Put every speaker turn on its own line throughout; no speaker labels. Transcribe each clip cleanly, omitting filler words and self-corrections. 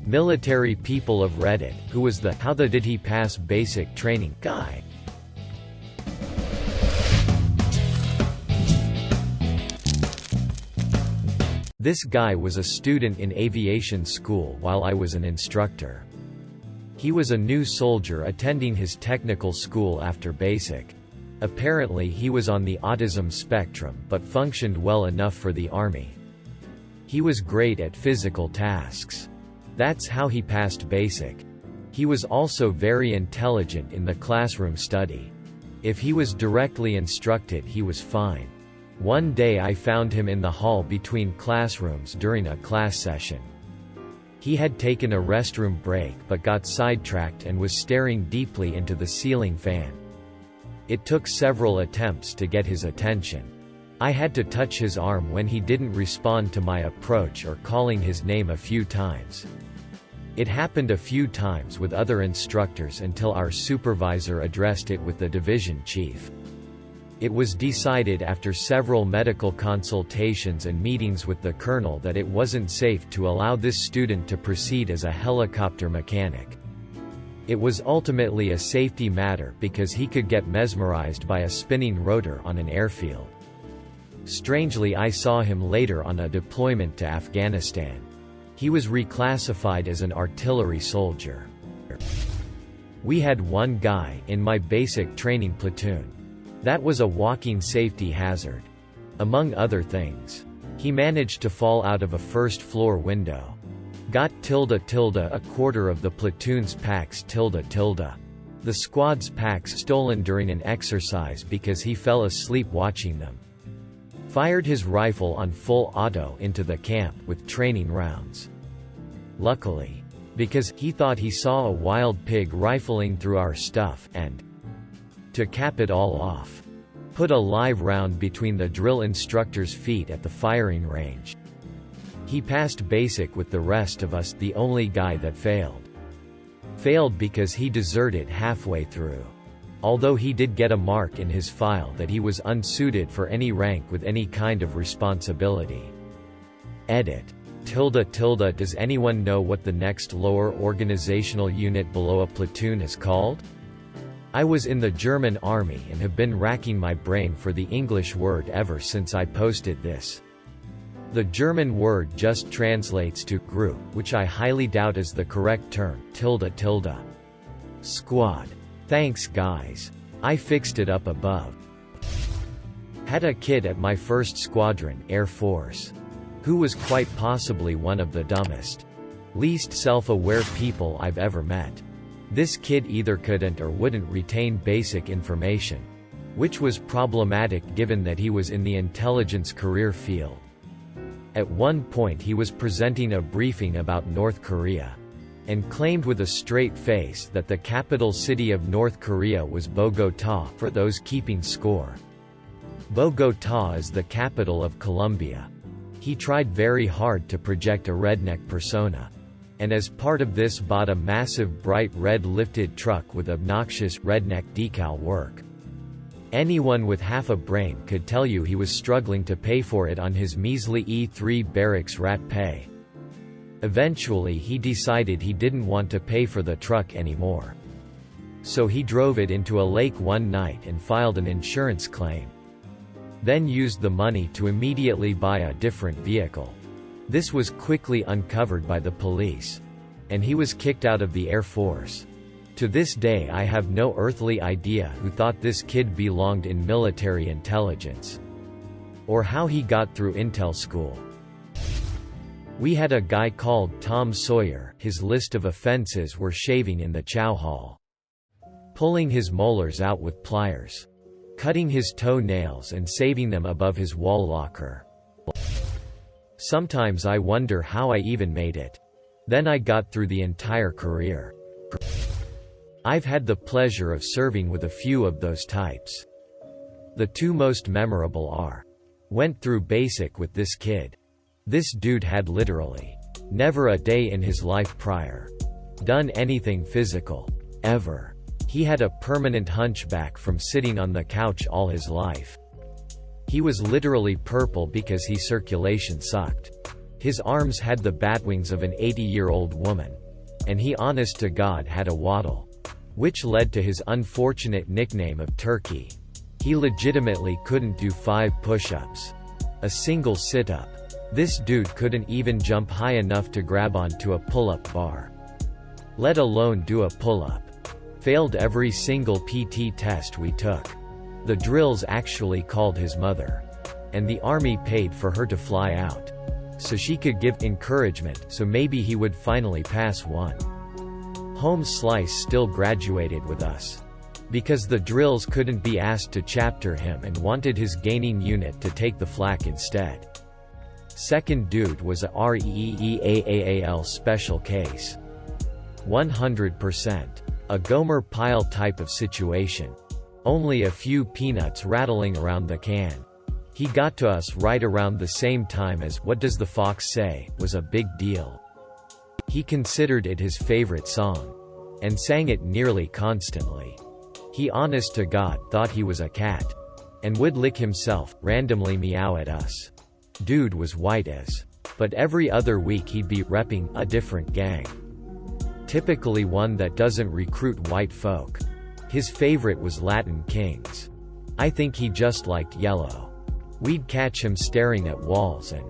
Military people of Reddit, who was the "How the did he pass basic training" guy. This guy was a student in aviation school while I was an instructor. He was a new soldier attending his technical school after basic. Apparently he was on the autism spectrum but functioned well enough for the army. He was great at physical tasks. That's how he passed basic. He was also very intelligent in the classroom study. If he was directly instructed, he was fine. One day I found him in the hall between classrooms during a class session. He had taken a restroom break but got sidetracked and was staring deeply into the ceiling fan. It took several attempts to get his attention. I had to touch his arm when he didn't respond to my approach or calling his name a few times. It happened a few times with other instructors until our supervisor addressed it with the division chief. It was decided after several medical consultations and meetings with the colonel that it wasn't safe to allow this student to proceed as a helicopter mechanic. It was ultimately a safety matter because he could get mesmerized by a spinning rotor on an airfield. Strangely, I saw him later on a deployment to Afghanistan. He was reclassified as an artillery soldier. We had one guy in my basic training platoon. That was a walking safety hazard. Among other things, he managed to fall out of a first-floor window. Got a quarter of the platoon's packs the squad's packs stolen during an exercise because he fell asleep watching them. Fired his rifle on full auto into the camp with training rounds. Luckily, because he thought he saw a wild pig rifling through our stuff and, to cap it all off, put a live round between the drill instructor's feet at the firing range. He passed basic with the rest of us, the only guy that failed. Failed because he deserted halfway through. Although he did get a mark in his file that he was unsuited for any rank with any kind of responsibility. Edit. Does anyone know what the next lower organizational unit below a platoon is called? I was in the German army and have been racking my brain for the English word ever since I posted this. The German word just translates to group, which I highly doubt is the correct term. Squad. Thanks guys. I fixed it up above. Had a kid at my first squadron, Air Force, who was quite possibly one of the dumbest, least self-aware people I've ever met. This kid either couldn't or wouldn't retain basic information, which was problematic given that he was in the intelligence career field. At one point he was presenting a briefing about North Korea, and claimed with a straight face that the capital city of North Korea was Bogotá, for those keeping score. Bogotá is the capital of Colombia. He tried very hard to project a redneck persona, and as part of this bought a massive bright red lifted truck with obnoxious redneck decal work. Anyone with half a brain could tell you he was struggling to pay for it on his measly E3 barracks rat pay. Eventually he decided he didn't want to pay for the truck anymore. So he drove it into a lake one night and filed an insurance claim. Then used the money to immediately buy a different vehicle. This was quickly uncovered by the police, and he was kicked out of the Air Force. To this day I have no earthly idea who thought this kid belonged in military intelligence, or how he got through intel school. We had a guy called Tom Sawyer. His list of offenses were shaving in the chow hall, pulling his molars out with pliers, cutting his toe-nails and saving them above his wall locker. Sometimes I wonder how I even made it. Then I got through the entire career. I've had the pleasure of serving with a few of those types. The two most memorable are: went through basic with this kid. This dude had literally never a day in his life prior done anything physical, ever. He had a permanent hunchback from sitting on the couch all his life. He was literally purple because his circulation sucked. His arms had the bat wings of an 80-year-old woman. And he honest to God had a waddle. Which led to his unfortunate nickname of Turkey. He legitimately couldn't do 5 push-ups. A single sit-up. This dude couldn't even jump high enough to grab onto a pull-up bar. Let alone do a pull-up. Failed every single PT test we took. The drills actually called his mother. And the army paid for her to fly out. So she could give encouragement, so maybe he would finally pass one. Home Slice still graduated with us. Because the drills couldn't be asked to chapter him and wanted his gaining unit to take the flak instead. Second dude was a REEAAAL special case. 100%. A Gomer Pyle type of situation. Only a few peanuts rattling around the can. He got to us right around the same time as What Does the Fox Say was a big deal. He considered it his favorite song. And sang it nearly constantly. He honest to God thought he was a cat. And would lick himself, randomly meow at us. Dude was white as. But every other week he'd be repping a different gang. Typically one that doesn't recruit white folk. His favorite was Latin Kings. I think he just liked yellow. We'd catch him staring at walls and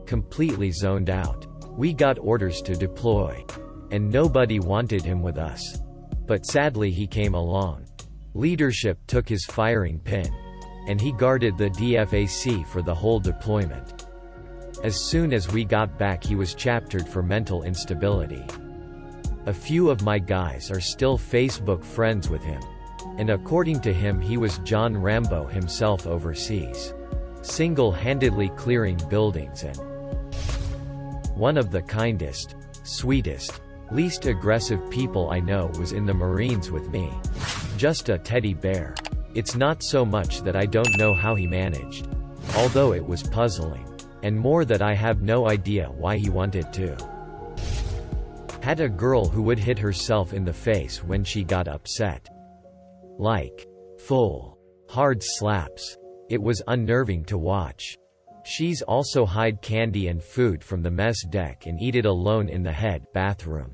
completely zoned out. We got orders to deploy. And nobody wanted him with us. But sadly he came along. Leadership took his firing pin. And he guarded the DFAC for the whole deployment. As soon as we got back he was chaptered for mental instability. A few of my guys are still Facebook friends with him. And according to him he was John Rambo himself overseas. Single-handedly clearing buildings and one of the kindest, sweetest, least aggressive people I know was in the Marines with me. Just a teddy bear. It's not so much that I don't know how he managed. Although it was puzzling. And more that I have no idea why he wanted to. Had a girl who would hit herself in the face when she got upset. Like, full, hard slaps. It was unnerving to watch. She's also hide candy and food from the mess deck and eat it alone in the bathroom.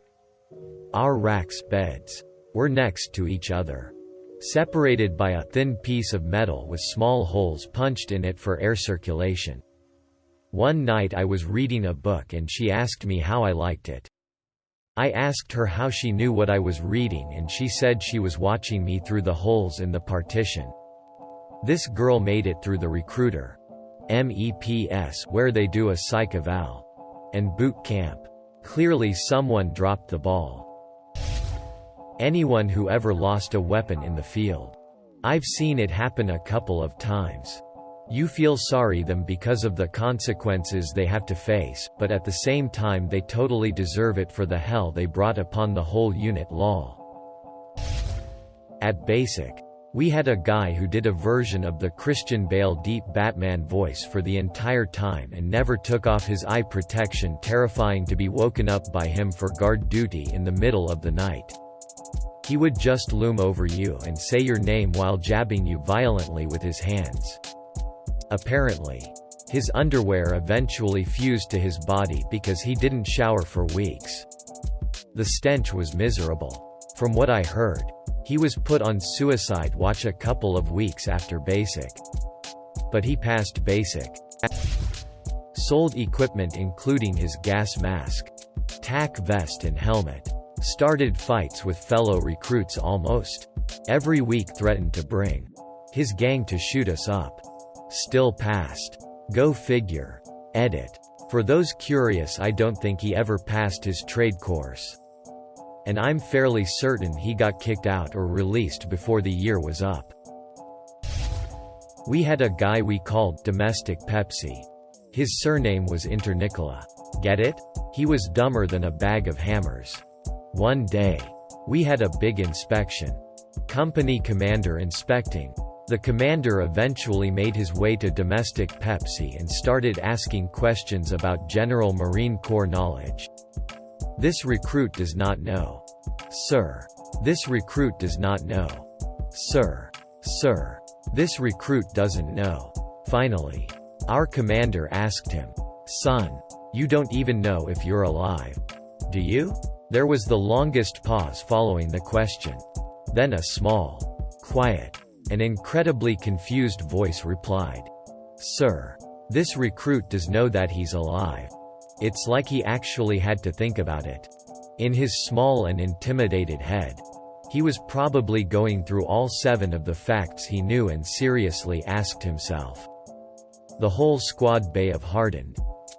Our racks beds were next to each other. Separated by a thin piece of metal with small holes punched in it for air circulation. One night I was reading a book and she asked me how I liked it. I asked her how she knew what I was reading and she said she was watching me through the holes in the partition. This girl made it through the recruiter. MEPS where they do a psych eval. And boot camp. Clearly someone dropped the ball. Anyone who ever lost a weapon in the field. I've seen it happen a couple of times. You feel sorry them because of the consequences they have to face, but at the same time they totally deserve it for the hell they brought upon the whole unit. Lol. At basic, we had a guy who did a version of the Christian Bale deep Batman voice for the entire time and never took off his eye protection, terrifying to be woken up by him for guard duty in the middle of the night. He would just loom over you and say your name while jabbing you violently with his hands. Apparently, his underwear eventually fused to his body because he didn't shower for weeks. The stench was miserable. From what I heard, he was put on suicide watch a couple of weeks after basic. But he passed basic. Sold equipment including his gas mask, tack vest and helmet. Started fights with fellow recruits almost every week, threatened to bring his gang to shoot us up. Still passed. Go figure. Edit. For those curious, I don't think he ever passed his trade course. And I'm fairly certain he got kicked out or released before the year was up. We had a guy we called Domestic Pepsi. His surname was Internicola. Get it? He was dumber than a bag of hammers. One day, we had a big inspection. Company commander inspecting. The commander eventually made his way to Domestic Pepsi and started asking questions about general Marine Corps knowledge. This recruit does not know. Sir. This recruit does not know. Sir. Sir. This recruit doesn't know. Finally, our commander asked him, "Son, you don't even know if you're alive. Do you?" There was the longest pause following the question. Then a small, quiet, and incredibly confused voice replied, "Sir, this recruit does know that he's alive." It's like he actually had to think about it. In his small and intimidated head, he was probably going through all 7 of the facts he knew and seriously asked himself. The whole squad bay of hardened,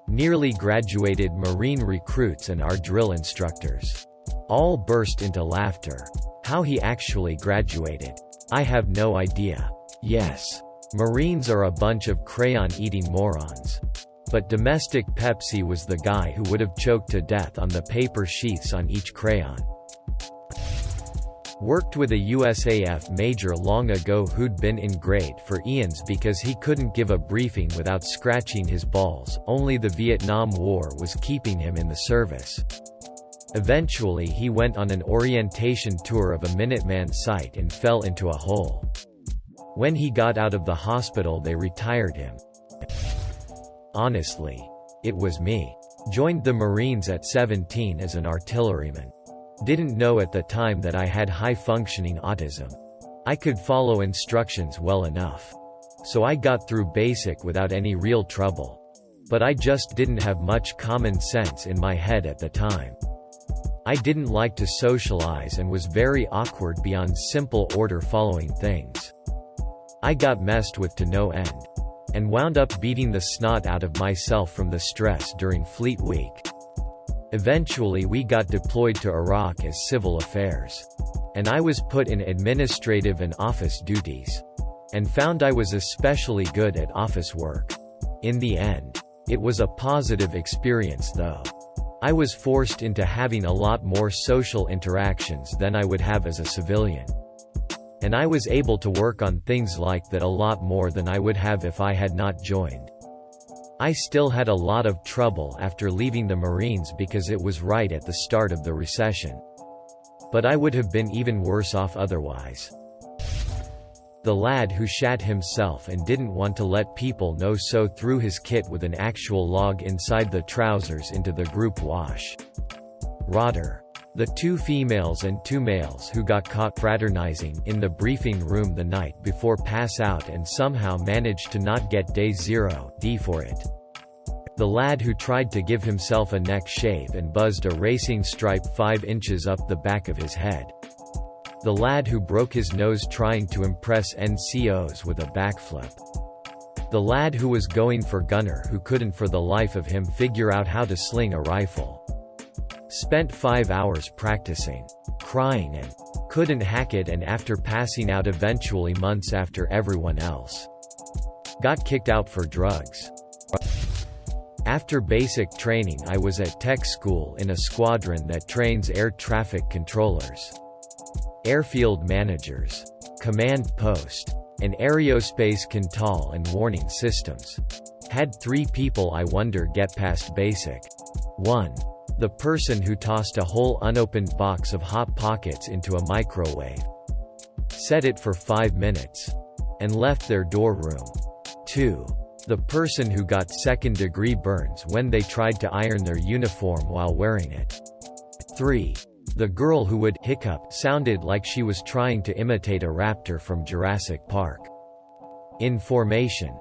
nearly graduated Marine recruits and our drill instructors all burst into laughter. How he actually graduated, I have no idea. Yes, Marines are a bunch of crayon-eating morons. But Domestic Pepsi was the guy who would have choked to death on the paper sheaths on each crayon. Worked with a USAF major long ago who'd been in grade for eons because he couldn't give a briefing without scratching his balls. Only the Vietnam War was keeping him in the service. Eventually he went on an orientation tour of a Minuteman site and fell into a hole. When he got out of the hospital they retired him. Honestly, it was me. Joined the Marines at 17 as an artilleryman. Didn't know at the time that I had high-functioning autism. I could follow instructions well enough. So I got through basic without any real trouble. But I just didn't have much common sense in my head at the time. I didn't like to socialize and was very awkward beyond simple order-following things. I got messed with to no end. And wound up beating the snot out of myself from the stress during Fleet Week. Eventually we got deployed to Iraq as civil affairs. And I was put in administrative and office duties. And found I was especially good at office work. In the end, it was a positive experience though. I was forced into having a lot more social interactions than I would have as a civilian. And I was able to work on things like that a lot more than I would have if I had not joined. I still had a lot of trouble after leaving the Marines because it was right at the start of the recession. But I would have been even worse off otherwise. The lad who shat himself and didn't want to let people know so threw his kit with an actual log inside the trousers into the group wash. Rotter. The 2 females and 2 males who got caught fraternizing in the briefing room the night before pass out and somehow managed to not get day 0D for it. The lad who tried to give himself a neck shave and buzzed a racing stripe 5 inches up the back of his head. The lad who broke his nose trying to impress NCOs with a backflip. The lad who was going for gunner who couldn't for the life of him figure out how to sling a rifle. Spent 5 hours practicing, crying and couldn't hack it, and after passing out eventually months after everyone else. Got kicked out for drugs. After basic training I was at tech school in a squadron that trains air traffic controllers, airfield managers, command post, and aerospace control and warning systems. Had 3 people I wonder get past basic. 1. The person who tossed a whole unopened box of Hot Pockets into a microwave, set it for 5 minutes, and left their door room. 2. The person who got second-degree burns when they tried to iron their uniform while wearing it. 3. The girl who would hiccup sounded like she was trying to imitate a raptor from Jurassic Park. In formation.